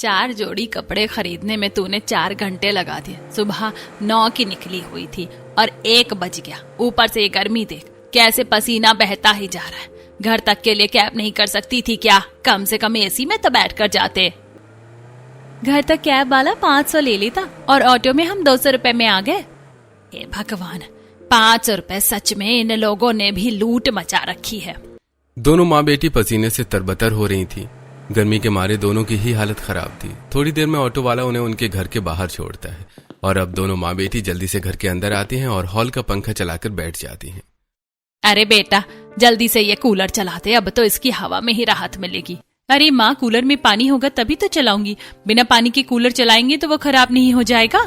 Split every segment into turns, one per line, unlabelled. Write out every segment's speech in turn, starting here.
4 जोड़ी कपड़े खरीदने में तूने 4 घंटे लगा दिए। सुबह 9 की निकली हुई थी और 1 बज गया। ऊपर से ये गर्मी देख, कैसे पसीना बहता ही जा रहा है। घर तक के लिए कैब नहीं कर सकती थी क्या? कम से कम एसी में तो बैठ कर जाते। घर तक कैब वाला 500 ले लेता और ऑटो में हम 200 रुपए में आ गए। हे भगवान, 500 रुपए सच में इन लोगों ने भी लूट मचा रखी है।
दोनों माँ बेटी पसीने से तरबतर हो रही थी। गर्मी के मारे दोनों की ही हालत खराब थी। थोड़ी देर में ऑटो वाला उन्हें उनके घर के बाहर छोड़ता है और अब दोनों माँ बेटी जल्दी से घर के अंदर आती हैं और हॉल का पंखा चलाकर बैठ जाती हैं।
अरे बेटा, जल्दी से ये कूलर चलाते, अब तो इसकी हवा में ही राहत मिलेगी। अरे माँ, कूलर में पानी होगा तभी तो चलाऊंगी। बिना पानी के कूलर चलाएंगे तो वो खराब नहीं हो जाएगा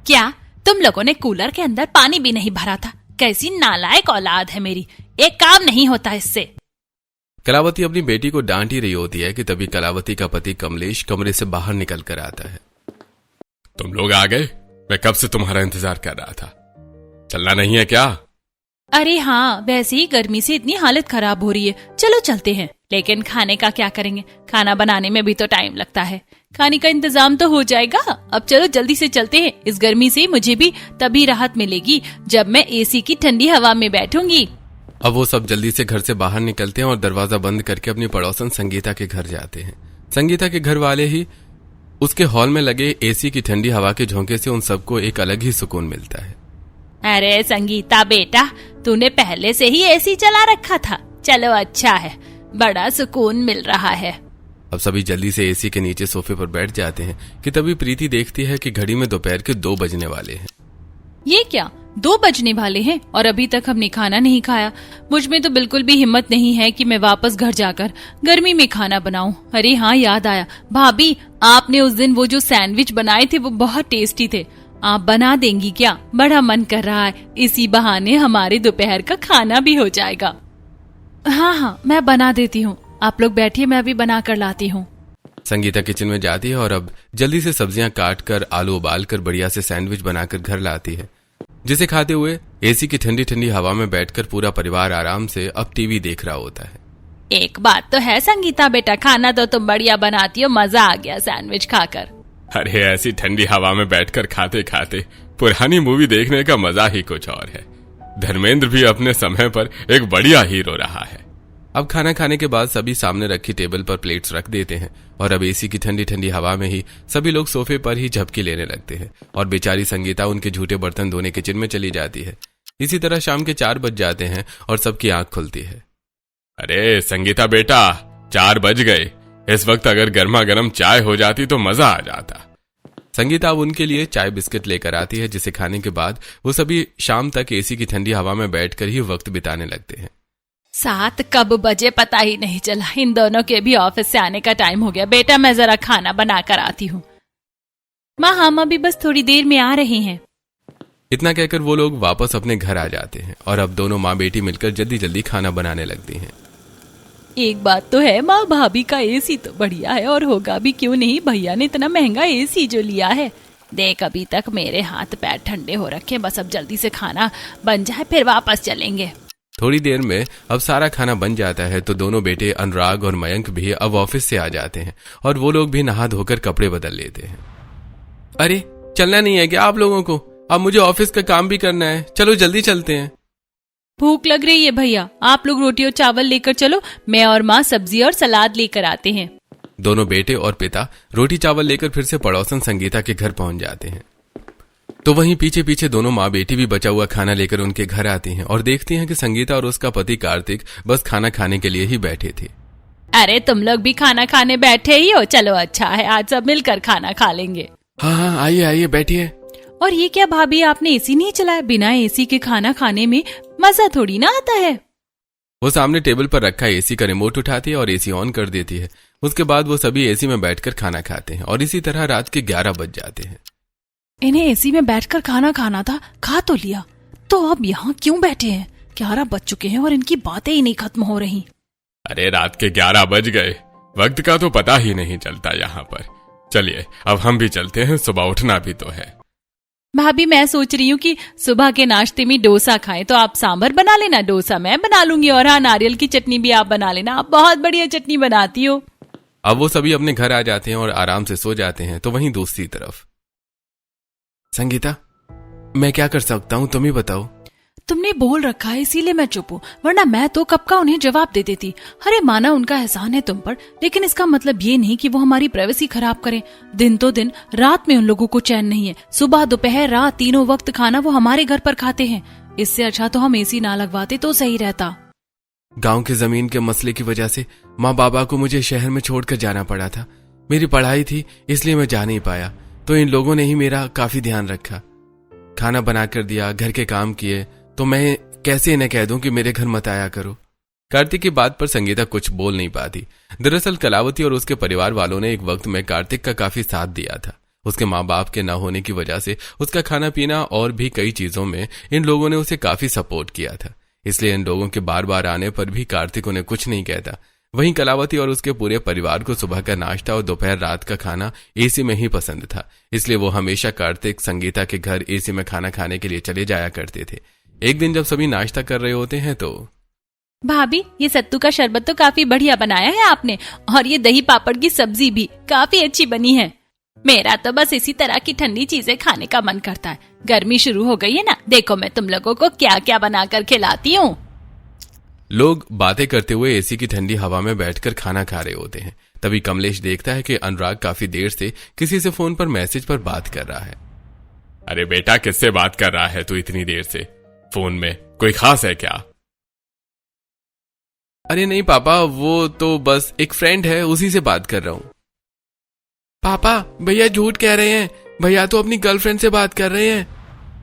क्या? तुम लोगों ने कूलर के अंदर पानी भी नहीं भरा था। कैसी नालायक औलाद है मेरी, एक काम नहीं होता इससे।
कलावती अपनी बेटी को डांट ही रही होती है कि तभी कलावती का पति कमलेश कमरे से बाहर निकल कर आता है। तुम लोग आ गए? मैं कब से तुम्हारा इंतजार कर रहा था। चलना नहीं है क्या?
अरे हाँ, वैसे ही गर्मी से इतनी हालत खराब हो रही है, चलो चलते हैं। लेकिन खाने का क्या करेंगे? खाना बनाने में भी तो टाइम लगता है। खाने का इंतजाम तो हो जाएगा। अब चलो जल्दी से चलते हैं। इस गर्मी से मुझे भी तभी राहत मिलेगी जब मैं एसी की ठंडी हवा में बैठूंगी।
अब वो सब जल्दी से घर से बाहर निकलते हैं और दरवाजा बंद करके अपनी पड़ोसन संगीता के घर जाते हैं। संगीता के घर वाले ही उसके हॉल में लगे एसी की ठंडी हवा के झोंके से उन सबको एक अलग ही सुकून मिलता है।
अरे संगीता बेटा, तूने पहले से ही एसी चला रखा था। चलो अच्छा है, बड़ा सुकून मिल रहा है।
अब सभी जल्दी से एसी के नीचे सोफे पर बैठ जाते हैं कि तभी प्रीति देखती है कि घड़ी में दोपहर के 2 बजने वाले हैं।
ये क्या, 2 बजने वाले हैं और अभी तक हमने खाना नहीं खाया? मुझ में तो बिल्कुल भी हिम्मत नहीं है कि मैं वापस घर जाकर गर्मी में खाना बनाऊं। अरे हाँ, याद आया, भाभी आपने उस दिन वो जो सैंडविच बनाए थे वो बहुत टेस्टी थे। आप बना देंगी क्या? बड़ा मन कर रहा है। इसी बहाने हमारे दोपहर का खाना भी हो जाएगा। हाँ, मैं बना देती हूँ। आप लोग बैठिए, मैं अभी बना कर लाती हूँ।
संगीता किचन में जाती है और अब जल्दी से सब्जियां काट कर आलू उबाल कर बढ़िया से सैंडविच बनाकर घर लाती है, जिसे खाते हुए एसी की ठंडी ठंडी हवा में बैठकर पूरा परिवार आराम से अब टीवी देख रहा होता है।
एक बात तो है संगीता बेटा, खाना तो तुम बढ़िया बनाती हो। मजा आ गया सैंडविच खाकर।
अरे ऐसी ठंडी हवा में बैठकर खाते खाते पुरानी मूवी देखने का मजा ही कुछ और है। धर्मेंद्र भी अपने समय पर एक बढ़िया हीरो रहा है। अब खाना खाने के बाद सभी सामने रखी टेबल पर प्लेट्स रख देते हैं और अब एसी की ठंडी ठंडी हवा में ही सभी लोग सोफे पर ही झपकी लेने लगते हैं और बेचारी संगीता उनके झूठे बर्तन धोने किचन में चली जाती है। इसी तरह शाम के 4 बज जाते हैं और सबकी आंख खुलती है। अरे संगीता बेटा, 4 बज गए। इस वक्त अगर गर्मा गर्म चाय हो जाती तो मजा आ जाता। संगीता अब उनके लिए चाय बिस्किट लेकर आती है, जिसे खाने के बाद वो सभी शाम तक एसी की ठंडी हवा में बैठकर ही वक्त बिताने लगते हैं।
7 कब बजे पता ही नहीं चला। इन दोनों के भी ऑफिस से आने का टाइम हो गया। बेटा मैं जरा खाना बना कर आती हूँ। माँ, हम अभी बस थोड़ी देर में आ रहे हैं।
इतना कहकर वो लोग वापस अपने घर आ जाते हैं और अब दोनों माँ बेटी मिलकर जल्दी जल्दी खाना बनाने लगती हैं।
एक बात तो है माँ, भाभी का एसी तो बढ़िया है और होगा भी क्यों नहीं। भैया ने इतना महंगा एसी जो लिया है। देख, अभी तक मेरे हाथ पैर ठंडे हो रखे। बस अब जल्दी से खाना बन जाए फिर वापस चलेंगे।
थोड़ी देर में अब सारा खाना बन जाता है तो दोनों बेटे अनुराग और मयंक भी अब ऑफिस से आ जाते हैं और वो लोग भी नहा धोकर कपड़े बदल लेते हैं। अरे चलना नहीं है क्या आप लोगों को? अब मुझे ऑफिस का काम भी करना है। चलो जल्दी चलते हैं।
भूख लग रही है भैया, आप लोग रोटी और चावल लेकर चलो। मैं और माँ सब्जी और सलाद लेकर आते हैं।
दोनों बेटे और पिता रोटी चावल लेकर फिर से पड़ोसन संगीता के घर पहुंच जाते हैं। तो वहीं पीछे पीछे दोनों माँ बेटी भी बचा हुआ खाना लेकर उनके घर आती हैं और देखती हैं कि संगीता और उसका पति कार्तिक बस खाना खाने के लिए ही बैठे थे।
अरे तुम लोग भी खाना खाने बैठे ही हो? चलो अच्छा है, आज सब मिलकर खाना खा लेंगे।
हाँ, आइए आइए बैठिए।
और ये क्या भाभी, आपने एसी नहीं चलाया? बिना एसी के खाना खाने में मजा थोड़ी ना आता है।
वो सामने टेबल पर रखा एसी का रिमोट उठाती है और एसी ऑन कर देती है। उसके बाद वो सभी एसी में बैठकर खाना खाते हैं और इसी तरह रात के 11 बज जाते हैं।
इन्हें एसी में बैठकर खाना खाना था, खा तो लिया, तो अब यहाँ क्यों बैठे हैं? 11 बज चुके हैं और इनकी बातें ही नहीं खत्म हो रही।
अरे रात के 11 बज गए, वक्त का तो पता ही नहीं चलता यहाँ पर। चलिए अब हम भी चलते हैं, सुबह उठना भी तो है।
भाभी मैं सोच रही हूँ कि सुबह के नाश्ते में डोसा खाएं, तो आप सांभर बना लेना, डोसा मैं बना लूंगी और हाँ नारियल की चटनी भी आप बना लेना। आप बहुत बढ़िया चटनी बनाती हो।
अब वो सभी अपने घर आ जाते हैं और आराम से सो जाते हैं। तो वहीं दूसरी तरफ संगीता, मैं क्या कर सकता हूँ, तुम ही बताओ।
तुमने बोल रखा है इसीलिए मैं चुप हूँ, वरना मैं तो कब का उन्हें जवाब दे देती। अरे माना उनका एहसान है तुम पर, लेकिन इसका मतलब ये नहीं कि वो हमारी प्राइवेसी खराब करें। दिन तो दिन रात में उन लोगों को चैन नहीं है। सुबह दोपहर रात तीनों वक्त खाना वो हमारे घर पर खाते हैं। इससे अच्छा तो हम एसी ना लगवाते तो सही रहता।
गांव के जमीन के मसले की वजह से माँ बाबा को मुझे शहर में छोड़कर जाना पड़ा था। मेरी पढ़ाई थी इसलिए मैं जा नहीं पाया, तो इन लोगों ने ही मेरा काफी ध्यान रखा, खाना बना कर दिया, घर के काम किए। तो मैं कैसे इन्हें कह दूं कि मेरे घर मत आया करो। कार्तिक की बात पर संगीता कुछ बोल नहीं पाती। दरअसल कलावती और उसके परिवार वालों ने एक वक्त में कार्तिक का काफी साथ दिया था। उसके माँ बाप के न होने की वजह से उसका खाना पीना और भी कई चीजों में इन लोगों ने उसे काफी सपोर्ट किया था। इसलिए इन लोगों के बार बार आने पर भी कार्तिक उन्हें कुछ नहीं कहता। वहीं कलावती और उसके पूरे परिवार को सुबह का नाश्ता और दोपहर रात का खाना एसी में ही पसंद था। इसलिए वो हमेशा कार्तिक संगीता के घर एसी में खाना खाने के लिए चले जाया करते थे। एक दिन जब सभी नाश्ता कर रहे होते हैं तो
भाभी, ये सत्तू का शरबत तो काफी बढ़िया बनाया है आपने, और ये दही पापड़ की सब्जी भी काफी अच्छी बनी है। मेरा तो बस इसी तरह की ठंडी चीजें खाने का मन करता है। गर्मी शुरू हो गई है ना, देखो मैं तुम लोगों को क्या क्या बनाकर खिलाती हूँ।
लोग बातें करते हुए एसी की ठंडी हवा में बैठकर खाना खा रहे होते हैं। तभी कमलेश देखता है कि अनुराग काफी देर से किसी से फोन पर मैसेज पर बात कर रहा है। अरे बेटा, किससे बात कर रहा है तू इतनी देर से फोन में? कोई खास है क्या? अरे नहीं पापा, वो तो बस एक फ्रेंड है, उसी से बात कर रहा हूं। पापा, भैया झूठ कह रहे हैं, भैया तो अपनी गर्लफ्रेंड से बात कर रहे हैं।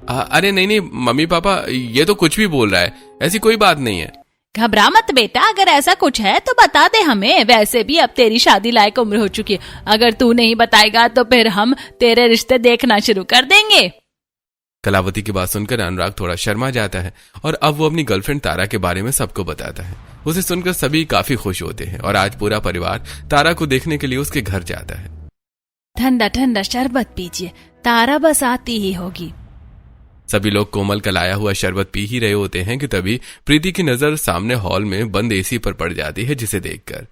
अरे नहीं मम्मी पापा, ये तो कुछ भी बोल रहा है, ऐसी कोई बात नहीं है।
घबरा मत बेटा, अगर ऐसा कुछ है तो बता दे हमें। वैसे भी अब तेरी शादी लायक उम्र हो चुकी है, अगर तू नहीं बताएगा तो फिर हम तेरे रिश्ते देखना शुरू कर देंगे।
कलावती की बात सुनकर अनुराग थोड़ा शर्मा जाता है और अब वो अपनी गर्लफ्रेंड तारा के बारे में सबको बताता है। उसे सुनकर सभी काफी खुश होते हैं और आज पूरा परिवार तारा को देखने के लिए उसके घर जाता है।
ठंडा ठंडा शरबत पीजिए, तारा बस आती ही होगी।
सभी लोग कोमल का लाया हुआ शरबत पी ही रहे होते हैं कि तभी प्रीति की नजर सामने हॉल में बंद एसी पर पड़ जाती है, जिसे देखकर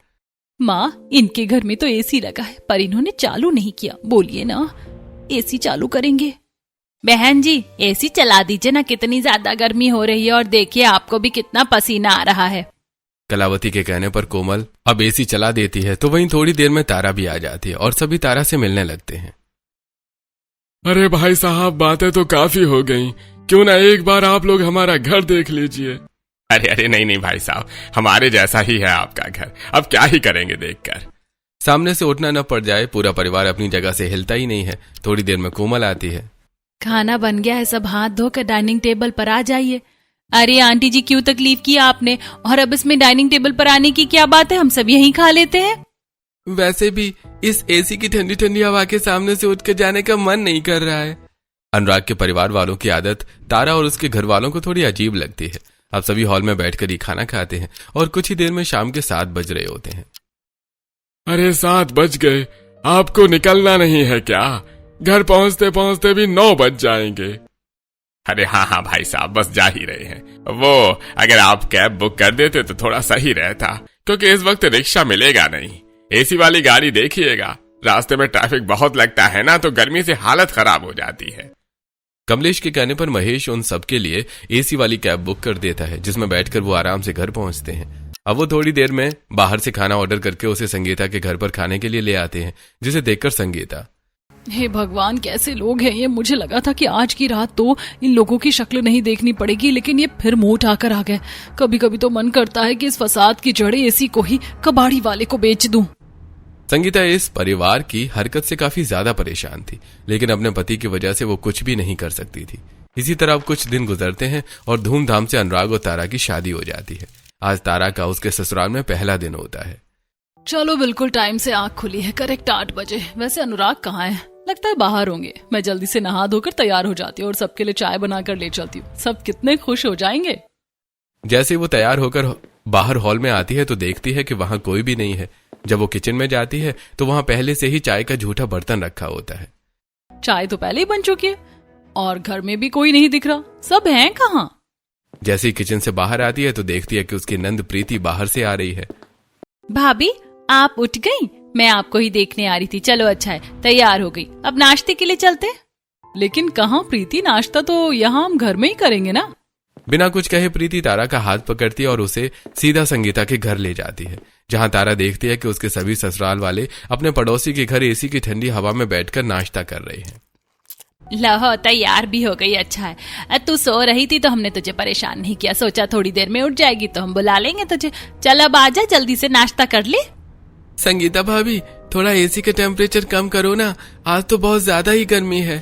माँ, इनके घर में तो एसी लगा है पर इन्होंने चालू नहीं किया। बोलिए ना, एसी चालू करेंगे। बहन जी, एसी चला दीजिए ना, कितनी ज्यादा गर्मी हो रही है और देखिए आपको भी कितना पसीना आ रहा है।
कलावती के कहने पर कोमल अब एसी चला देती है। तो वहीं थोड़ी देर में तारा भी आ जाती है और सभी तारा से मिलने लगते हैं।
अरे भाई साहब, बातें तो काफी हो गई, क्यों ना एक बार आप लोग हमारा घर देख लीजिए।
अरे नहीं भाई साहब, हमारे जैसा ही है आपका घर, अब क्या ही करेंगे देखकर। सामने से उठना न पड़ जाए, पूरा परिवार अपनी जगह से हिलता ही नहीं है। थोड़ी देर में कोमल आती है।
खाना बन गया है, सब हाथ धोकर डाइनिंग टेबल पर आ जाइए। अरे आंटी जी, क्यों तकलीफ की आपने, और अब इसमें डाइनिंग टेबल पर आने की क्या बात है, हम सब यहीं खा लेते हैं।
वैसे भी इस एसी की ठंडी ठंडी हवा के सामने से उठकर जाने का मन नहीं कर रहा है। अनुराग के परिवार वालों की आदत तारा और उसके घर वालों को थोड़ी अजीब लगती है। अब सभी हॉल में बैठकर ही खाना खाते हैं और कुछ ही देर में शाम के 7 बज रहे होते हैं।
अरे 7 बज गए, आपको निकलना नहीं है क्या? घर पहुंचते पहुंचते भी 9 बज जाएंगे।
अरे हाँ भाई साहब, बस जा ही रहे हैं। वो अगर आप कैब बुक कर देते तो थोड़ा सही रहता, क्योंकि इस वक्त रिक्शा मिलेगा नहीं। एसी वाली गाड़ी देखिएगा, रास्ते में ट्रैफिक बहुत लगता है ना, तो गर्मी से हालत खराब हो जाती है। कमलेश के कहने पर महेश उन सबके लिए एसी वाली कैब बुक कर देता है, जिसमें बैठकर वो आराम से घर पहुंचते हैं। अब वो थोड़ी देर में बाहर से खाना ऑर्डर करके उसे संगीता के घर पर खाने के लिए ले आते हैं, जिसे देखकर संगीता,
हे भगवान, कैसे लोग हैं ये। मुझे लगा था कि आज की रात तो इन लोगों की शक्ल नहीं देखनी पड़ेगी, लेकिन ये फिर मुंह उठाकर आ गए। कभी कभी तो मन करता है कि इस फसाद की जड़ें एसी को ही कबाड़ी वाले को बेच दूं।
संगीता इस परिवार की हरकत से काफी ज्यादा परेशान थी, लेकिन अपने पति की वजह से वो कुछ भी नहीं कर सकती थी। इसी तरह अब कुछ दिन गुजरते हैं और धूमधाम से अनुराग और तारा की शादी हो जाती है। आज तारा का उसके ससुराल में पहला दिन होता है।
चलो, बिल्कुल टाइम से आँख खुली है, करेक्ट 8 बजे। वैसे अनुराग कहाँ है? लगता है बाहर होंगे। मैं जल्दी से नहा धोकर तैयार हो जाती हूँ और सबके लिए चाय बनाकर ले चलती हूँ। सब कितने खुश हो जाएंगे।
जैसे वो तैयार होकर बाहर हॉल में आती है तो देखती है कि वहां कोई भी नहीं है। जब वो किचन में जाती है तो वहां पहले से ही चाय का झूठा बर्तन रखा होता है।
चाय तो पहले ही बन चुकी है और घर में भी कोई नहीं दिख रहा। सब हैं कहाँ?
जैसे ही किचन से बाहर आती है तो देखती है कि उसकी नंद प्रीति बाहर से आ रही है।
भाभी, आप उठ गई? मैं आपको ही देखने आ रही थी। चलो अच्छा है, तैयार हो गई, अब नाश्ते के लिए चलते। लेकिन कहाँ प्रीति, नाश्ता तो यहाँ हम घर में ही करेंगे ना।
बिना कुछ कहे प्रीति तारा का हाथ पकड़ती है और उसे सीधा संगीता के घर ले जाती है, जहां तारा देखती है कि उसके सभी ससुराल वाले अपने पड़ोसी के घर एसी की ठंडी हवा में बैठकर नाश्ता कर रहे हैं।
लहो, तैयार भी हो गई, अच्छा है। तू सो रही थी तो हमने तुझे परेशान नहीं किया, सोचा थोड़ी देर में उठ जाएगी तो हम बुला लेंगे तुझे। चल अब आजा, जल्दी से नाश्ता कर ले।
संगीता भाभी, थोड़ा एसी का टेम्परेचर कम करो ना, आज तो बहुत ज्यादा ही गर्मी है।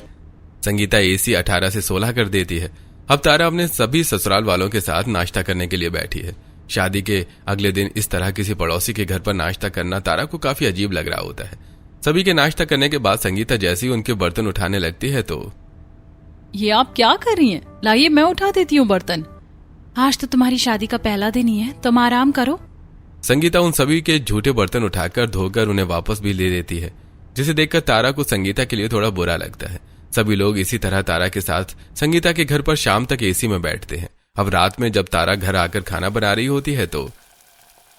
संगीता एसी 18 से 16 कर देती है। अब तारा अपने सभी ससुराल वालों के साथ नाश्ता करने के लिए बैठी है। शादी के अगले दिन इस तरह किसी पड़ोसी के घर पर नाश्ता करना तारा को काफी अजीब लग रहा होता है। सभी के नाश्ता करने के बाद संगीता जैसे ही उनके बर्तन उठाने लगती है तो
ये आप क्या कर रही हैं? लाइए मैं उठा देती हूँ बर्तन। आज तो तुम्हारी शादी का पहला दिन ही है, तुम आराम करो।
संगीता उन सभी के झूठे बर्तन उठाकर धोकर उन्हें वापस भी ले देती है, जिसे देखकर तारा को संगीता के लिए थोड़ा बुरा लगता है। सभी लोग इसी तरह तारा के साथ संगीता के घर पर शाम तक एसी में बैठते हैं। अब रात में जब तारा घर आकर खाना बना रही होती है तो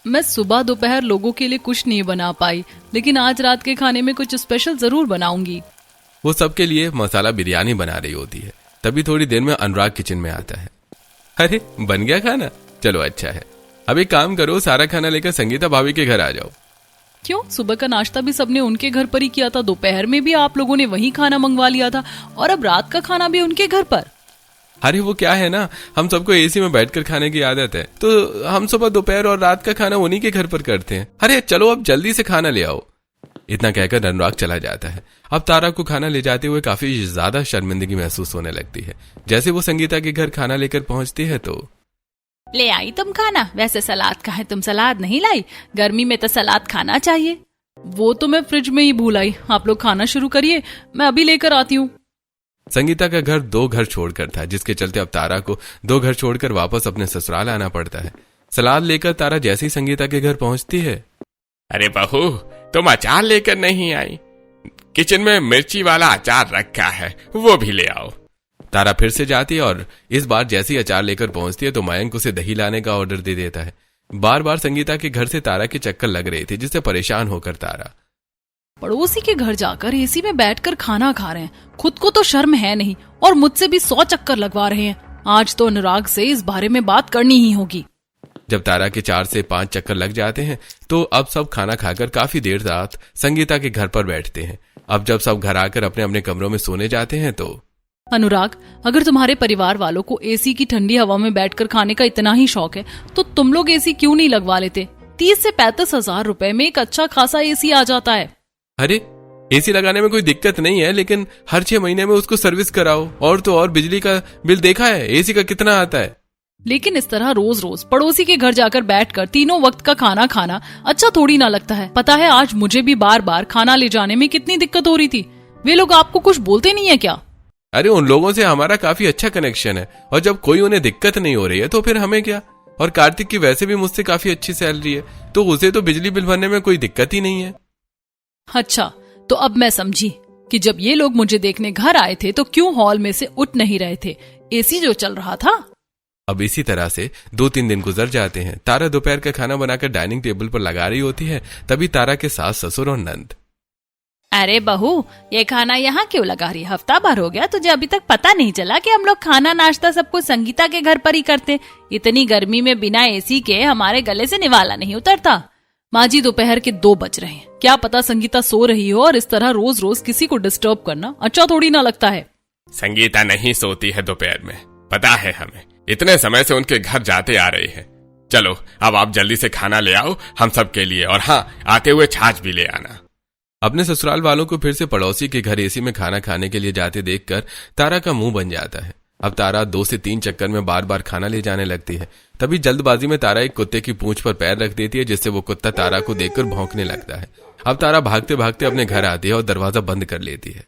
मैं सुबह दोपहर लोगों के लिए कुछ नहीं बना पाई, लेकिन आज रात के खाने में कुछ स्पेशल जरूर बनाऊंगी।
वो सबके लिए मसाला बिरयानी बना रही होती है। तभी थोड़ी देर में अनुराग किचन में आता है। अरे बन गया खाना, चलो अच्छा है। अब एक काम करो, सारा खाना लेकर संगीता भाभी के घर आ जाओ।
क्यों? सुबह का नाश्ता भी सबने उनके घर पर ही किया था, दोपहर में भी आप लोगों ने वहीं खाना मंगवा लिया था, और अब रात का खाना भी उनके घर पर।
अरे वो क्या है ना, हम सबको एसी में बैठकर खाने की आदत है, तो हम सुबह दोपहर और रात का खाना उन्हीं के घर पर करते हैं। अरे चलो अब जल्दी से खाना ले आओ। इतना कहकर अनुराग चला जाता है। अब तारा को खाना ले जाते हुए काफी ज्यादा शर्मिंदगी महसूस होने लगती है। जैसे वो संगीता के घर खाना लेकर पहुंचती है तो
ले आई तुम खाना? वैसे सलाद का है, तुम सलाद नहीं लाई? गर्मी में तो सलाद खाना चाहिए। वो तो मैं फ्रिज में ही भूल आई, आप लोग खाना शुरू करिए, मैं अभी लेकर आती हूँ।
संगीता का घर 2 घर छोड़कर था, जिसके चलते अब तारा को 2 घर छोड़कर वापस अपने ससुराल आना पड़ता है। सलाद लेकर तारा जैसे ही संगीता के घर पहुंचती है,
अरे बहू, तुम अचार लेकर नहीं आई? किचन में मिर्ची वाला अचार रखा है, वो भी ले आओ।
तारा फिर से जाती है और इस बार जैसे ही अचार लेकर पहुंचती है तो मयंक उसे दही लाने का ऑर्डर दे देता है। बार बार संगीता के घर से तारा के चक्कर लग रहे थे, जिससे परेशान होकर तारा
पड़ोसी के घर जाकर एसी में बैठकर खाना खा रहे हैं, खुद को तो शर्म है नहीं, और मुझसे भी 100 चक्कर लगवा रहे हैं। आज तो अनुराग से इस बारे में बात करनी ही होगी।
जब तारा के 4 से 5 चक्कर लग जाते हैं तो अब सब खाना खाकर काफी देर रात संगीता के घर पर बैठते हैं। अब जब सब घर आकर अपने अपने कमरों में सोने जाते हैं तो
अनुराग, अगर तुम्हारे परिवार वालों को एसी की ठंडी हवा में बैठकर खाने का इतना ही शौक है तो तुम लोग एसी क्यों नहीं लगवा लेते? 30 से 35 हजार रुपए में एक अच्छा खासा एसी आ जाता है।
अरे एसी लगाने में कोई दिक्कत नहीं है, लेकिन हर 6 महीने में उसको सर्विस कराओ। और तो और बिजली का बिल देखा है एसी का कितना आता है?
लेकिन इस तरह रोज रोज पड़ोसी के घर जाकर बैठकर तीनों वक्त का खाना खाना अच्छा थोड़ी ना लगता है। पता है आज मुझे भी बार बार खाना ले जाने में कितनी दिक्कत हो रही थी। वे लोग आपको कुछ बोलते नहीं है क्या?
अरे उन लोगों से हमारा काफी अच्छा कनेक्शन है, और जब कोई उन्हें दिक्कत नहीं हो रही है तो फिर हमें क्या। और कार्तिक की वैसे भी मुझसे काफी अच्छी सैलरी है, तो उसे तो बिजली बिल भरने में कोई दिक्कत ही नहीं है।
अच्छा, तो अब मैं समझी कि जब ये लोग मुझे देखने घर आए थे तो क्यों हॉल में से उठ नहीं रहे थे, एसी जो चल रहा था।
अब इसी तरह से 2-3 दिन गुजर जाते हैं। तारा दोपहर का खाना बनाकर डाइनिंग टेबल पर लगा रही होती है, तभी तारा के सास ससुर और नंद,
अरे बहू, ये खाना यहाँ क्यों लगा रही? हफ्ता भर हो गया तुझे अभी तक पता नहीं चला कि हम लोग खाना नाश्ता सब कुछ संगीता के घर पर ही करते। इतनी गर्मी में बिना एसी के हमारे गले से निवाला नहीं उतरता। माँ जी, दोपहर के 2 बज रहे हैं, क्या पता संगीता सो रही हो, और इस तरह रोज रोज किसी को डिस्टर्ब करना अच्छा थोड़ी ना लगता है।
संगीता नहीं सोती है दोपहर में, पता है हमें, इतने समय से उनके घर जाते आ रही है। चलो अब आप जल्दी से खाना ले आओ हम सब के लिए, और हाँ, आते हुए छाछ भी ले आना।
अपने ससुराल वालों को फिर से पड़ोसी के घर एसी में खाना खाने के लिए जाते देखकर तारा का मुंह बन जाता है। अब तारा 2 से 3 चक्कर में बार बार खाना ले जाने लगती है। तभी जल्दबाजी में तारा एक कुत्ते की पूंछ पर पैर रख देती है, जिससे वो कुत्ता तारा को देखकर भौंकने लगता है। अब तारा भागते भागते अपने घर आती है और दरवाजा बंद कर लेती है।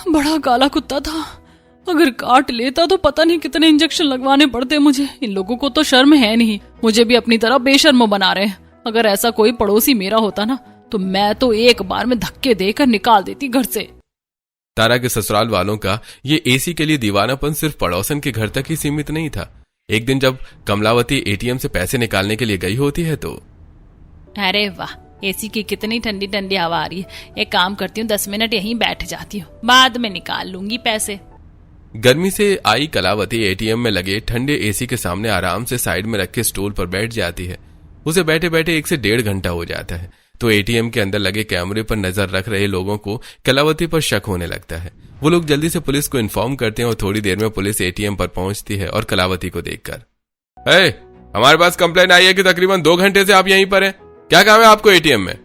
बड़ा काला कुत्ता था, अगर काट लेता तो पता नहीं कितने इंजेक्शन लगवाने पड़ते मुझे। इन लोगों को तो शर्म है नहीं, मुझे भी अपनी तरह बेशर्म बना रहे हैं। अगर ऐसा कोई पड़ोसी मेरा होता ना तो मैं तो एक बार में धक्के देकर निकाल देती घर से।
तारा के ससुराल वालों का ये एसी के लिए दीवानापन सिर्फ पड़ोसन के घर तक ही सीमित नहीं था। एक दिन जब कमलावती एटीएम से पैसे निकालने के लिए गई होती है तो
अरे वाह, एसी की कितनी ठंडी ठंडी हवा आ रही है। एक काम करती हूँ, 10 मिनट यहीं बैठ जाती हूँ, बाद में निकाल लूंगी पैसे।
गर्मी से आई कलावती एटीएम में लगे ठंडे एसी के सामने आराम से साइड में रखे स्टूल पर बैठ जाती है। उसे बैठे बैठे 1 से 1.5 घंटा हो जाता है तो एटीएम के अंदर लगे कैमरे पर नजर रख रहे लोगों को कलावती पर शक होने लगता है। वो लोग जल्दी से पुलिस को इन्फॉर्म करते हैं और थोड़ी देर में पुलिस एटीएम पर पहुंचती है और कलावती को देखकर, हमारे पास कंप्लेंट आई है कि तकरीबन 2 घंटे से आप यहीं पर हैं। क्या काम है आपको एटीएम में?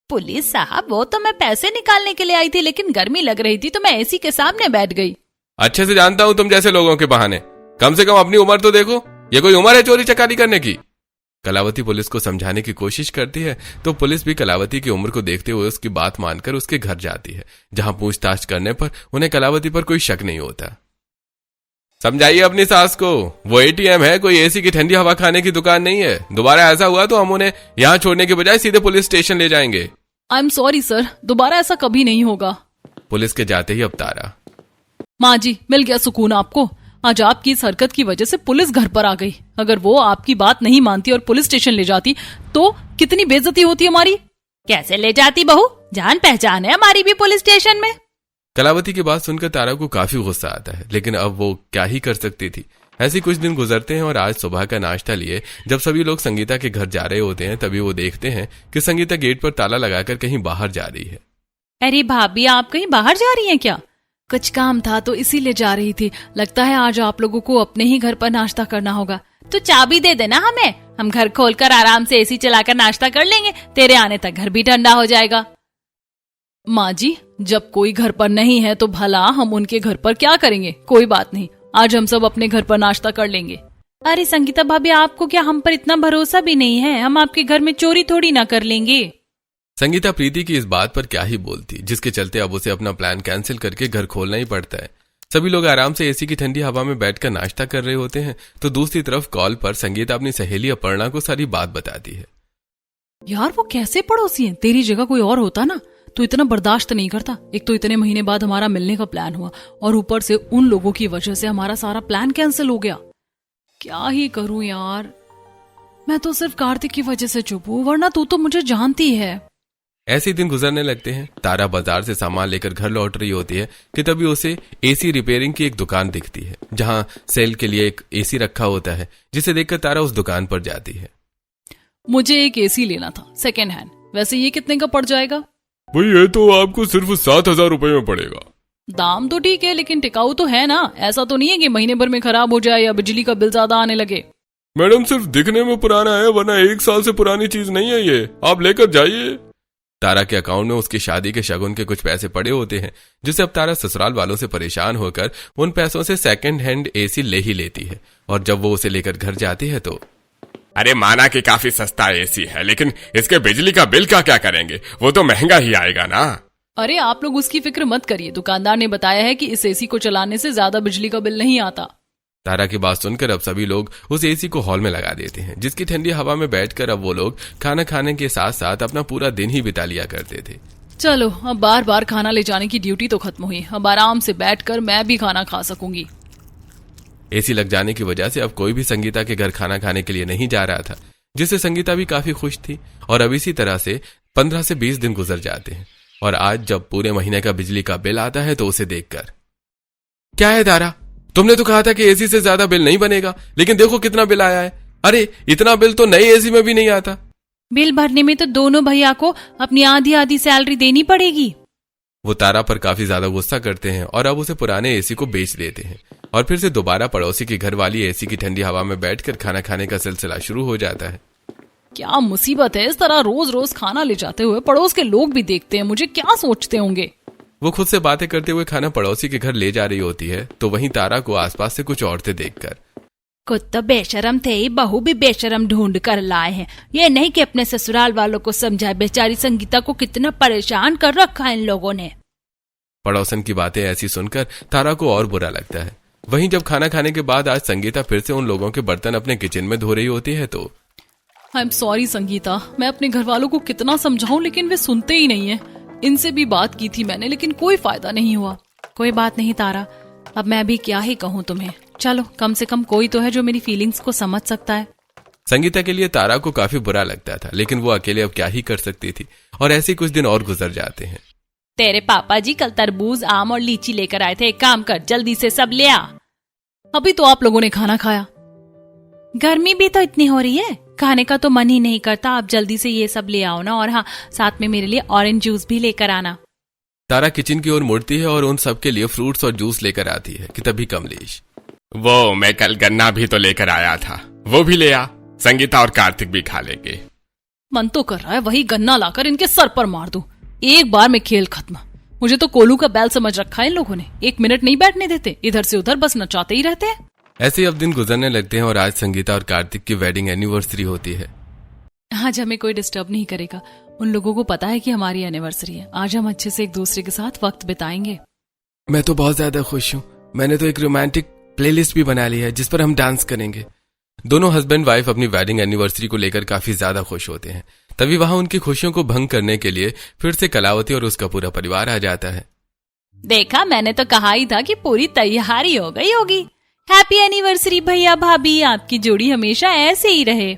पुलिस साहब, वो तो मैं पैसे निकालने के लिए आई थी, लेकिन गर्मी लग रही थी तो मैं एसी के सामने बैठ गई।
अच्छे से जानता हूं तुम जैसे लोगों के बहाने। कम से कम अपनी उम्र तो देखो, ये कोई उम्र है चोरी चकारी करने की? कलावती पुलिस को समझाने की कोशिश करती है तो पुलिस भी कलावती की उम्र को देखते हुए उसकी बात मानकर उसके घर जाती है, जहां पूछताछ करने पर उन्हें कलावती पर कोई शक नहीं होता। समझाइए अपनी सास को, वो एटीएम है, कोई एसी की ठंडी हवा खाने की दुकान नहीं है। दोबारा ऐसा हुआ तो हम उन्हें यहाँ छोड़ने के बजाय सीधे पुलिस स्टेशन ले जाएंगे।
आई एम सॉरी सर, दोबारा ऐसा कभी नहीं होगा।
पुलिस के जाते ही अब तारा,
माँ जी मिल गया सुकून आपको। आज आपकी इस हरकत की वजह से पुलिस घर पर आ गई। अगर वो आपकी बात नहीं मानती और पुलिस स्टेशन ले जाती तो कितनी बेइज्जती होती हमारी। कैसे ले जाती बहू, जान पहचान है हमारी भी पुलिस स्टेशन में।
कलावती की बात सुनकर तारा को काफी गुस्सा आता है, लेकिन अब वो क्या ही कर सकती थी। ऐसे कुछ दिन गुजरते हैं और आज सुबह का नाश्ता लिए जब सभी लोग संगीता के घर जा रहे होते हैं तभी वो देखते हैं कि संगीता गेट पर ताला लगाकर कहीं बाहर जा रही है।
अरे भाभी, आप कहीं बाहर जा रही हैं क्या? कुछ काम था तो इसीलिए जा रही थी। लगता है आज आप लोगों को अपने ही घर पर नाश्ता करना होगा। तो चाबी दे देना हमें, हम घर खोलकर आराम से एसी चलाकर नाश्ता कर लेंगे। तेरे आने तक घर भी ठंडा हो जाएगा। माँ जी, जब कोई घर पर नहीं है तो भला हम उनके घर पर क्या करेंगे? कोई बात नहीं, आज हम सब अपने घर पर नाश्ता कर लेंगे। अरे संगीता भाभी, आपको क्या हम पर इतना भरोसा भी नहीं है? हम आपके घर में चोरी थोड़ी ना कर लेंगे।
संगीता प्रीति की इस बात पर क्या ही बोलती, जिसके चलते अब उसे अपना प्लान कैंसिल करके घर खोलना ही पड़ता है। सभी लोग आराम से एसी की ठंडी हवा में बैठकर नाश्ता कर रहे होते हैं तो दूसरी तरफ कॉल पर संगीता अपनी सहेली अपर्णा को सारी बात बताती है।
यार वो कैसे पड़ोसी हैं? तेरी जगह कोई और होता ना तो इतना बर्दाश्त नहीं करता। एक तो इतने महीने बाद हमारा मिलने का प्लान हुआ और ऊपर से उन लोगों की वजह से हमारा सारा प्लान कैंसिल हो गया। क्या ही करूं यार, मैं तो सिर्फ कार्तिक की वजह से चुप हूं, वरना तू तो मुझे जानती है।
ऐसे दिन गुजरने लगते हैं। तारा बाजार से सामान लेकर घर लौट रही होती है कि तभी उसे एसी रिपेयरिंग की एक दुकान दिखती है, जहां सेल के लिए एक एसी रखा होता है, जिसे देखकर तारा उस दुकान पर जाती है।
मुझे एक एसी लेना था सेकेंड हैंड, वैसे ये कितने का पड़ जाएगा?
भाई ये तो आपको सिर्फ 7,000 रुपए में पड़ेगा।
दाम तो ठीक है लेकिन टिकाऊ तो है ना। ऐसा तो नहीं है कि महीने भर में खराब हो जाए या बिजली का बिल ज्यादा आने लगे।
मैडम सिर्फ दिखने में पुराना है, वरना 1 साल से पुरानी चीज नहीं है ये, आप लेकर जाइए।
तारा के अकाउंट में उसकी शादी के शगुन के कुछ पैसे पड़े होते हैं, जिसे अब तारा ससुराल वालों से परेशान होकर उन पैसों से सेकंड हैंड एसी ले ही लेती है। और जब वो उसे लेकर घर जाती है तो
अरे माना कि काफी सस्ता एसी है, लेकिन इसके बिजली का बिल का क्या करेंगे? वो तो महंगा ही आएगा ना।
अरे आप लोग उसकी फिक्र मत करिए, दुकानदार ने बताया है कि इस एसी को चलाने से ज्यादा बिजली का बिल नहीं आता।
तारा की बात सुनकर अब सभी लोग उस एसी को हॉल में लगा देते हैं, जिसकी ठंडी हवा में बैठकर अब वो लोग खाना खाने के साथ साथ अपना पूरा दिन ही बिता लिया करते थे।
चलो अब बार बार खाना ले जाने की ड्यूटी तो खत्म हुई, अब आराम से बैठकर मैं भी खाना खा सकूंगी।
एसी लग जाने की वजह से अब कोई भी संगीता के घर खाना खाने के लिए नहीं जा रहा था, जिससे संगीता भी काफी खुश थी। और अब इसी तरह से 15 से 20 दिन गुजर जाते हैं और आज जब पूरे महीने का बिजली का बिल आता है तो उसे देखकर, क्या है तारा, तुमने तो कहा था कि एसी से ज्यादा बिल नहीं बनेगा, लेकिन देखो कितना बिल आया है। अरे इतना बिल तो नई एसी में भी नहीं आता।
बिल भरने में तो दोनों भैया को अपनी आधी आधी सैलरी देनी पड़ेगी।
वो तारा पर काफी ज्यादा गुस्सा करते हैं और अब उसे पुराने एसी को बेच देते हैं और फिर से दोबारा पड़ोसी की घर वाली एसी की ठंडी हवा में बैठकर खाना खाने का सिलसिला शुरू हो जाता है।
क्या मुसीबत है, इस तरह रोज रोज खाना ले जाते हुए पड़ोस के लोग भी देखते हैं, मुझे क्या सोचते होंगे।
वो खुद से बातें करते हुए खाना पड़ोसी के घर ले जा रही होती है तो वहीं तारा को आसपास से कुछ औरतें देखकर,
खुद तो बेशरम थे, बहू भी बेशरम ढूंढ कर लाए हैं। ये नहीं कि अपने ससुराल वालों को समझाए। बेचारी संगीता को कितना परेशान कर रखा है इन लोगों ने।
पड़ोसन की बातें ऐसी सुनकर तारा को और बुरा लगता है। वहीं जब खाना खाने के बाद आज संगीता फिर से उन लोगों के बर्तन अपने किचन में धो रही होती है तो
आई एम सॉरी संगीता, मैं अपने घर वालों को कितना समझाऊं लेकिन वे सुनते ही नहीं है। इनसे भी बात की थी मैंने लेकिन कोई फायदा नहीं हुआ। कोई बात नहीं तारा, अब मैं भी क्या ही कहूँ तुम्हें। चलो कम से कम कोई तो है जो मेरी फीलिंग्स को समझ सकता है।
संगीता के लिए तारा को काफी बुरा लगता था, लेकिन वो अकेले अब क्या ही कर सकती थी। और ऐसे कुछ दिन और गुजर जाते हैं।
तेरे पापा जी कल तरबूज, आम और लीची लेकर आए थे। एक काम कर, जल्दी से सब ले आ। अभी तो आप लोगों ने खाना खाया। गर्मी भी तो इतनी हो रही है, खाने का तो मन ही नहीं करता। आप जल्दी से ये सब ले आओ ना, और हाँ, साथ में मेरे लिए ऑरेंज जूस भी लेकर आना।
तारा किचन की ओर मुड़ती है और उन सबके लिए फ्रूट्स और जूस लेकर आती है कि तभी कमलेश,
वो मैं कल गन्ना भी तो लेकर आया था, वो भी ले आ, संगीता और कार्तिक भी खा लेंगे।
मन तो कर रहा है वही गन्ना लाकर इनके सर पर मार दूं। एक बार में खेल खत्म। मुझे तो कोलू का बैल समझ रखा है इन लोगों ने। 1 मिनट नहीं बैठने देते, इधर से उधर बस नचाते ही रहते हैं।
ऐसे ही अब दिन गुजरने लगते हैं और आज संगीता और कार्तिक की वेडिंग एनिवर्सरी होती है।
आज हमें कोई डिस्टर्ब नहीं करेगा। उन लोगों को पता है कि हमारी एनिवर्सरी है। आज हम अच्छे से एक दूसरे के साथ वक्त बिताएंगे।
मैं तो बहुत ज्यादा खुश हूँ। मैंने तो एक रोमांटिक प्लेलिस्ट भी बना ली है जिस पर हम डांस करेंगे। दोनों हस्बैंड वाइफ अपनी वेडिंग एनिवर्सरी को लेकर काफी ज्यादा खुश होते हैं। तभी वहां उनकी खुशियों को भंग करने के लिए फिर से कलावती और उसका पूरा परिवार आ जाता है।
देखा, मैंने तो कहा ही था कि पूरी तैयारी हो गई होगी। हैप्पी एनिवर्सरी भैया भाभी, आपकी जोड़ी हमेशा ऐसे ही रहे।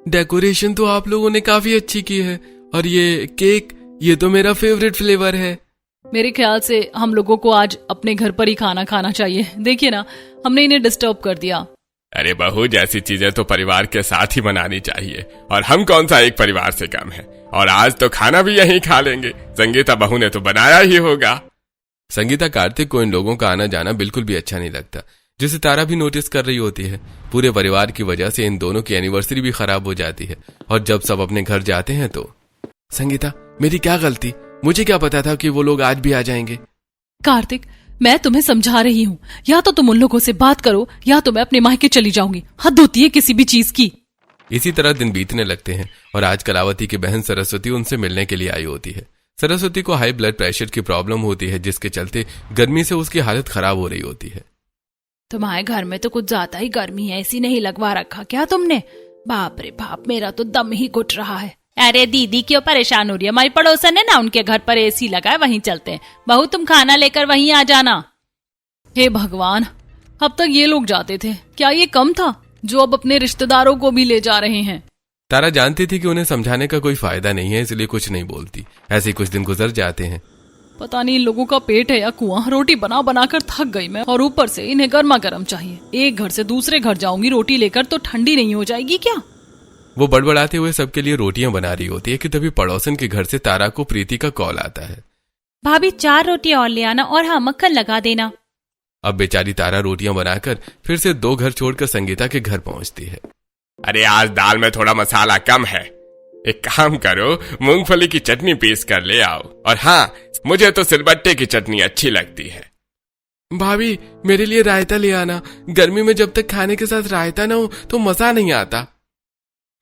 डेकोरेशन तो आप लोगों ने काफी अच्छी की है, और ये केक, ये तो मेरा फेवरेट फ्लेवर है।
मेरे ख्याल से हम लोगों को आज अपने घर पर ही खाना खाना चाहिए। देखिए ना, हमने इन्हें डिस्टर्ब कर दिया।
अरे बहू, जैसी चीजें तो परिवार के साथ ही बनानी चाहिए, और हम कौन सा एक परिवार से कम है। और आज तो खाना भी यहीं खा लेंगे, संगीता बहू ने तो बनाया ही होगा।
संगीता कार्तिक को इन लोगों का आना जाना बिल्कुल भी अच्छा नहीं लगता, जिसे तारा भी नोटिस कर रही होती है। पूरे परिवार की वजह से इन दोनों की एनिवर्सरी भी खराब हो जाती है। और जब सब अपने घर जाते हैं तो, संगीता, मेरी क्या गलती? मुझे क्या पता था कि वो लोग आज भी आ जाएंगे।
कार्तिक, मैं तुम्हें समझा रही हूँ, या तो तुम उन लोगों से बात करो या तो मैं अपने मायके चली जाऊंगी। हद होती है किसी भी चीज की।
इसी तरह दिन बीतने लगते हैं और आज कलावती की बहन सरस्वती उनसे मिलने के लिए आई होती है। सरस्वती को हाई ब्लड प्रेशर की प्रॉब्लम होती है, जिसके चलते गर्मी से उसकी हालत खराब हो रही होती है।
तुम्हारे घर में तो कुछ ज्यादा ही गर्मी है, ऐसी नहीं लगवा रखा क्या तुमने? बाप रे बाप, मेरा तो दम ही घुट रहा है। अरे दीदी क्यों परेशान हो रही है? हमारी पड़ोसन है ना, उनके घर पर एसी लगा है, वहीं चलते हैं। बहू तुम खाना लेकर वहीं आ जाना। हे भगवान, अब तक ये लोग जाते थे, क्या ये कम था जो अब अपने रिश्तेदारों को भी ले जा रहे हैं?
तारा जानती थी कि उन्हें समझाने का कोई फायदा नहीं है, इसलिए कुछ नहीं बोलती। ऐसे कुछ दिन गुजर जाते हैं।
पता नहीं इन लोगों का पेट है या कुआं। रोटी बना बनाकर थक गई मैं, और ऊपर से इन्हें गर्मा गर्म चाहिए। एक घर से दूसरे घर जाऊंगी रोटी लेकर तो ठंडी नहीं हो जाएगी क्या?
वो बड़बड़ाते हुए सबके लिए रोटियां बना रही होती है कि तभी पड़ोसन के घर से तारा को प्रीति का कॉल आता है।
भाभी 4 रोटी और ले आना, और हाँ, मक्खन लगा देना।
अब बेचारी तारा रोटियां बनाकर फिर से 2 घर छोड़कर संगीता के घर पहुंचती है।
अरे आज दाल में थोड़ा मसाला कम है, एक काम करो, मूंगफली की चटनी पीस कर ले आओ। और हाँ, मुझे तो सिलबट्टे की चटनी अच्छी लगती है।
भाभी, मेरे लिए रायता ले आना। गर्मी में जब तक खाने के साथ रायता ना हो तो मजा नहीं आता।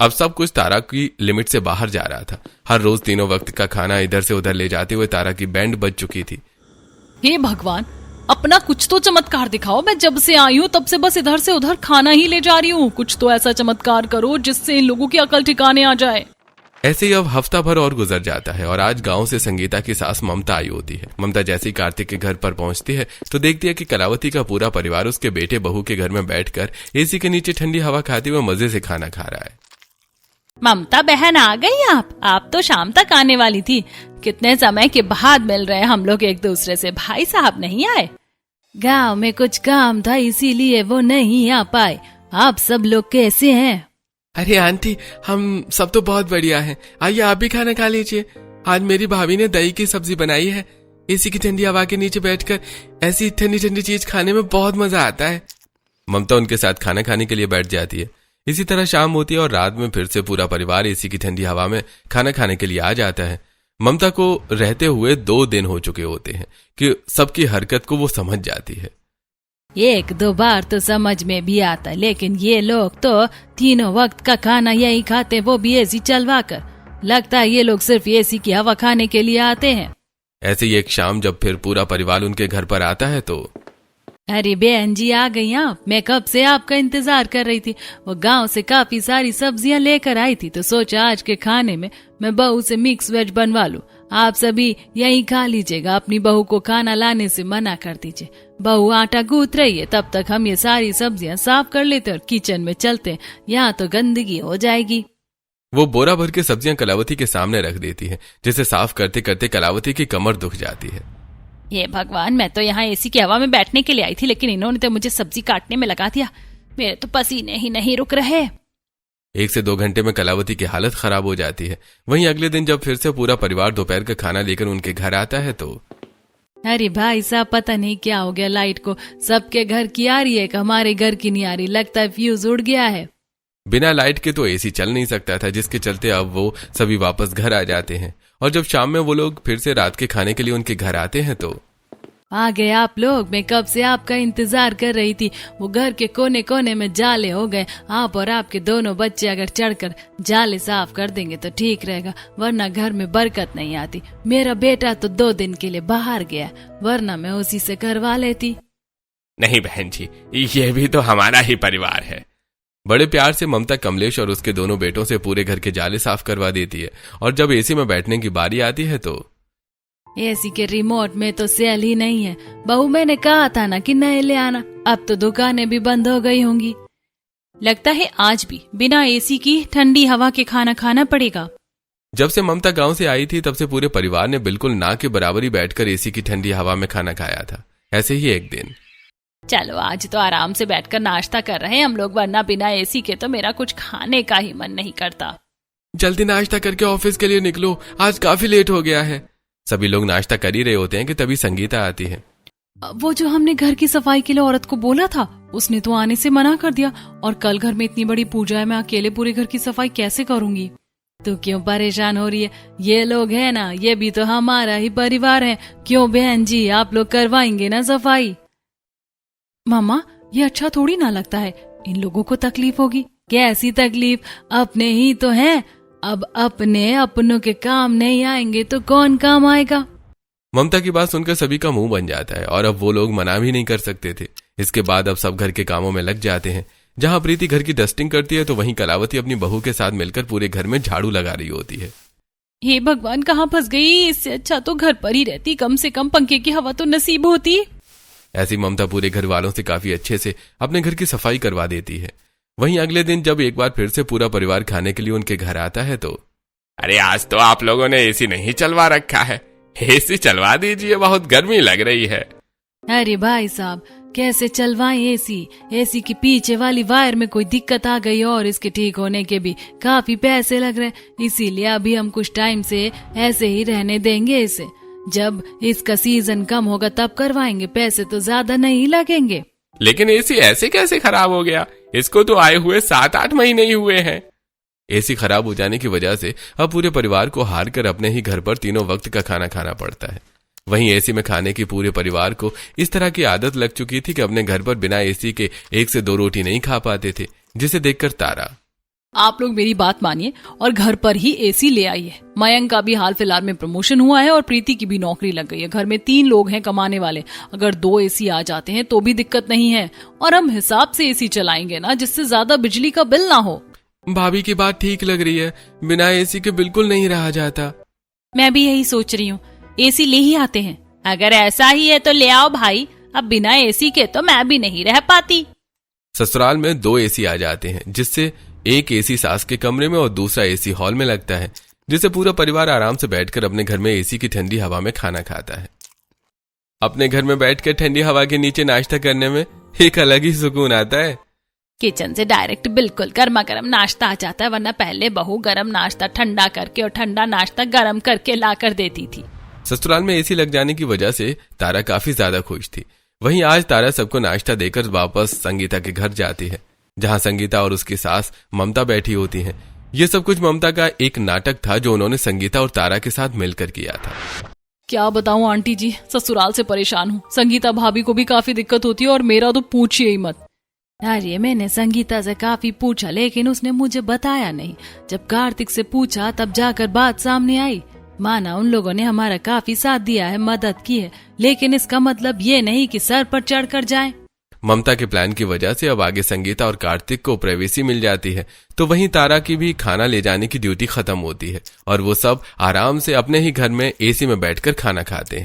अब सब कुछ तारा की लिमिट से बाहर जा रहा था। हर रोज तीनों वक्त का खाना इधर से उधर ले जाते हुए तारा की बैंड बज चुकी थी।
हे भगवान, अपना कुछ तो चमत्कार दिखाओ। मैं जब से आई हूँ तब से बस इधर से उधर खाना ही ले जा रही हूँ। कुछ तो ऐसा चमत्कार करो जिससे इन लोगों की अकल ठिकाने आ जाए।
ऐसे ही अब हफ्ता भर और गुजर जाता है और आज गांव से संगीता की सास ममता आई होती है। ममता जैसे ही कार्तिक के घर पर पहुंचती है तो देखती है कि कलावती का पूरा परिवार उसके बेटे बहू के घर में बैठकर एसी के नीचे ठंडी हवा खाते हुए मजे से खाना खा रहा है।
ममता बहन, आ गई आप तो शाम तक आने वाली थी। कितने समय के बाद मिल रहे हैं हम लोग एक दूसरे से। भाई साहब नहीं आए? गांव में कुछ काम था इसीलिए वो नहीं आ पाए। आप सब लोग कैसे हैं?
अरे आंटी, हम सब तो बहुत बढ़िया हैं। आइए आप भी खाना खा लीजिए। आज मेरी भाभी ने दही की सब्जी बनाई है। एसी की ठंडी हवा के नीचे बैठकर ऐसी ठंडी ठंडी चीज खाने में बहुत मजा आता है। ममता उनके साथ खाना खाने के लिए बैठ जाती है। इसी तरह शाम होती है और रात में फिर से पूरा परिवार एसी की ठंडी हवा में खाना खाने के लिए आ जाता है। ममता को रहते हुए 2 दिन हो चुके होते हैं कि सबकी हरकत को वो समझ जाती है।
1-2 बार तो समझ में भी आता, लेकिन ये लोग तो तीनों वक्त का खाना यही खाते, वो भी एसी चलवा कर। लगता है ये लोग सिर्फ एसी की हवा खाने के लिए आते हैं।
ऐसे ही एक शाम जब फिर पूरा परिवार उनके घर पर आता है तो,
अरे बहन जी, आ गई आप। मैं कब से आपका इंतजार कर रही थी। वो गांव से काफी सारी सब्जियां लेकर आई थी तो सोचा आज के खाने में मैं बहू से मिक्स वेज बनवा लूं। आप सभी यहीं खा लीजिएगा, अपनी बहू को खाना लाने से मना कर दीजिए। बहू आटा गूंथ रही है, तब तक हम ये सारी सब्जियां साफ कर लेते और किचन में चलते, यहाँ तो गंदगी हो जाएगी।
वो बोरा भर के सब्जियां कलावती के सामने रख देती है, जिसे साफ करते करते कलावती की कमर दुख जाती है।
ये भगवान, मैं तो यहाँ एसी की हवा में बैठने के लिए आई थी, लेकिन इन्होंने तो मुझे सब्जी काटने में लगा दिया। मेरे तो पसीने ही नहीं रुक रहे।
1 से 2 घंटे में कलावती की हालत खराब हो जाती है। वहीं अगले दिन जब फिर से पूरा परिवार दोपहर का खाना लेकर उनके घर आता है तो
अरे भाई साहब, पता नहीं क्या हो गया लाइट को। सबके घर की आ रही है, हमारे घर की नहीं आ रही। लगता है फ्यूज उड़ गया है।
बिना लाइट के तो एसी चल नहीं सकता था, जिसके चलते अब वो सभी वापस घर आ जाते हैं। और जब शाम में वो लोग फिर से रात के खाने के लिए उनके घर आते हैं तो
आ गए आप लोग। मैं कब से आपका इंतजार कर रही थी। वो घर के कोने कोने में जाले हो गए। आप और आपके दोनों बच्चे अगर चढ़कर जाले साफ कर देंगे तो ठीक रहेगा, वरना घर में बरकत नहीं आती। मेरा बेटा तो 2 दिन के लिए बाहर गया, वरना मैं उसी से करवा लेती।
नहीं बहन जी, ये भी तो हमारा ही परिवार है।
बड़े प्यार से ममता कमलेश और उसके दोनों बेटों से पूरे घर के जाले साफ करवा देती है। और जब एसी में बैठने की बारी आती है तो
एसी के रिमोट में तो सेल ही नहीं है। बहू, मैंने कहा था ना कि नए ले आना। अब तो दुकानें भी बंद हो गई होंगी। लगता है आज भी बिना एसी की ठंडी हवा के खाना खाना पड़ेगा।
जब से ममता गांव से आई थी तब से पूरे परिवार ने बिल्कुल ना के बराबर ही बैठकर एसी की ठंडी हवा में खाना खाया था। ऐसे ही एक दिन
चलो आज तो आराम से बैठकर नाश्ता कर रहे हैं हम लोग, वरना बिना एसी के तो मेरा कुछ खाने का ही मन नहीं करता।
जल्दी नाश्ता करके ऑफिस के लिए निकलो, आज काफी लेट हो गया है। सभी लोग नाश्ता कर ही रहे होते हैं कि तभी संगीता आती है।
वो जो हमने घर की सफाई के लिए औरत को बोला था, उसने तो आने से मना कर दिया। और कल घर में इतनी बड़ी पूजा है, मैं अकेले पूरे घर की सफाई कैसे करूंगी। तो क्यों परेशान हो रही है? ये लोग है ना, ये भी तो हमारा ही परिवार है। क्यों बहन जी, आप लोग करवाएंगे ना सफाई? मामा, ये अच्छा थोड़ी ना लगता है। इन लोगों को तकलीफ होगी। कैसी तकलीफ? अपने ही तो हैं। अब अपने अपनों के काम नहीं आएंगे तो कौन काम आएगा?
ममता की बात सुनकर सभी का मुंह बन जाता है और अब वो लोग मना भी नहीं कर सकते थे। इसके बाद अब सब घर के कामों में लग जाते हैं। जहां प्रीति घर की डस्टिंग करती है तो वहीं कलावती अपनी बहू के साथ मिलकर पूरे घर में झाड़ू लगा रही होती है।
हे भगवान, कहाँ फंस गई? इससे अच्छा तो घर पर ही रहती, कम से कम पंखे की हवा तो नसीब होती।
ऐसी ममता पूरे घर वालों से काफी अच्छे से अपने घर की सफाई करवा देती है। वहीं अगले दिन जब एक बार फिर से पूरा परिवार खाने के लिए उनके घर आता है तो
अरे आज तो आप लोगों ने एसी नहीं चलवा रखा है, एसी चलवा दीजिए, बहुत गर्मी लग रही है।
अरे भाई साहब, कैसे चलवाएं एसी? एसी की पीछे वाली वायर में कोई दिक्कत आ गई और इसके ठीक होने के भी काफी पैसे लग रहे, इसीलिए अभी हम कुछ टाइम से ऐसे ही रहने देंगे इसे। जब इसका सीजन कम होगा तब करवाएंगे, पैसे तो ज्यादा नहीं लगेंगे।
लेकिन एसी ऐसे कैसे खराब हो गया? इसको तो आए हुए 7-8 महीने ही हुए हैं।
एसी खराब हो जाने की वजह से अब पूरे परिवार को हार कर अपने ही घर पर तीनों वक्त का खाना खाना पड़ता है। वहीं एसी में खाने की पूरे परिवार को इस तरह की आदत लग चुकी थी कि अपने घर पर बिना एसी के 1 से 2 रोटी नहीं खा पाते थे, जिसे देखकर तारा,
आप लोग मेरी बात मानिए और घर पर ही एसी ले आइए। मयंक का भी हाल फिलहाल में प्रमोशन हुआ है और प्रीति की भी नौकरी लग गई है। घर में 3 लोग हैं कमाने वाले। अगर 2 एसी आ जाते हैं तो भी दिक्कत नहीं है, और हम हिसाब से एसी चलाएंगे ना, जिससे ज्यादा बिजली का बिल ना हो।
भाभी की बात ठीक लग रही है, बिना एसी के बिल्कुल नहीं रहा जाता।
मैं भी यही सोच रही हूँ, एसी ले ही आते हैं। अगर ऐसा ही है तो ले आओ भाई, अब बिना एसी के तो मैं भी नहीं रह पाती।
ससुराल में 2 एसी आ जाते हैं, जिससे एक एसी सास के कमरे में और दूसरा एसी हॉल में लगता है, जिससे पूरा परिवार आराम से बैठकर अपने घर में एसी की ठंडी हवा में खाना खाता है। अपने घर में बैठकर ठंडी हवा के नीचे नाश्ता करने में एक अलग ही सुकून आता है।
किचन से डायरेक्ट बिल्कुल गर्मा गर्म नाश्ता आ जाता है, वरना पहले बहू गर्म नाश्ता ठंडा करके और ठंडा नाश्ता गर्म करके ला कर देती थी।
ससुराल में एसी लग जाने की वजह से तारा काफी ज्यादा खुश थी। वहीं आज तारा सबको नाश्ता देकर वापस संगीता के घर जाती है, जहां संगीता और उसकी सास ममता बैठी होती हैं। ये सब कुछ ममता का एक नाटक था जो उन्होंने संगीता और तारा के साथ मिलकर किया था।
क्या बताऊं आंटी जी, ससुराल से परेशान हूँ। संगीता भाभी को भी काफी दिक्कत होती है और मेरा तो पूछिए ही मत। अरे मैंने संगीता से काफी पूछा, लेकिन उसने मुझे बताया नहीं। जब कार्तिक से पूछा तब जाकर बात सामने आई। माना उन लोगों ने हमारा काफी साथ दिया है, मदद की है, लेकिन इसका मतलब ये नहीं कि सर पर चढ़कर जाए।
ममता के प्लान की वजह से अब आगे संगीता और कार्तिक को प्राइवेसी मिल जाती है, तो वहीं तारा की भी खाना ले जाने की ड्यूटी खत्म होती है और वो सब आराम से अपने ही घर में एसी में बैठकर खाना खाते हैं।